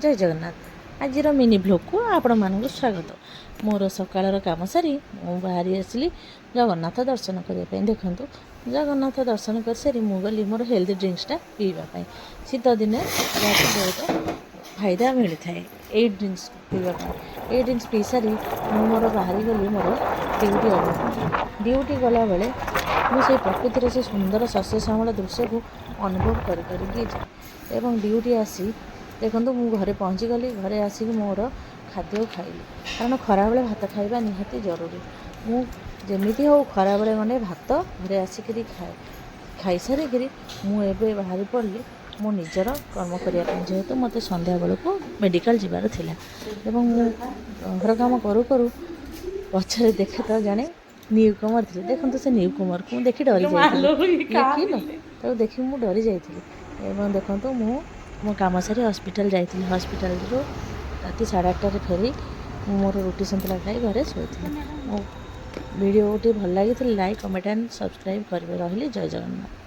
जय जगन्नाथ। आज mini blog को आपण मानक स्वागत। मोर सकाळर काम सारी मु बाहरी आसली जगन्नाथ दर्शन करने। देखूँ जगन्नाथ दर्शन कर सारी मु गली मोर हेल्थ ड्रिंक्सटा पीवाई। शीत दिने बहुत फायदा मिलता है ये ड्रिंक्स पीवाई। ये ड्रिंक्स पी सारी मोर बाहरी गली मोर ड्यूटी गला बेले मुझे प्रकृतिर से सुंदर शस्य श्यामल दृश्य को अनुभव कर एवं ड्यूटी आसी देखो मु घरे पहुँची गली। घरे आसिक मोर खाद्य खाइली कारण खरा बेले भात खाइबा निहाती जरूरी। मु जेमिति हो खरा बेले गने भात घरे आसिक खाई सारिक मुझे बाहरी पड़ली मो निजर कर्म करने जेहेतु मत संध्या बेलू को मेडिकल जीवार थिला। एवं घर काम करू करू पछरे देखे तो जाने न्यू कमर थे। देखो तो से न्यू कमर को देखी डरी जाइए देखी मु डरी जाइए। एवं देखो तो मो काम सारी हॉस्पिटल जाइए। हॉस्पिटल राति 8:30 फेरी मोर रुटी सन्तुला खाई घरे शोती। मो वीडियो भल लगी लाइक कमेंट एंड सब्सक्राइब करेंगे। रही जय जगन्नाथ।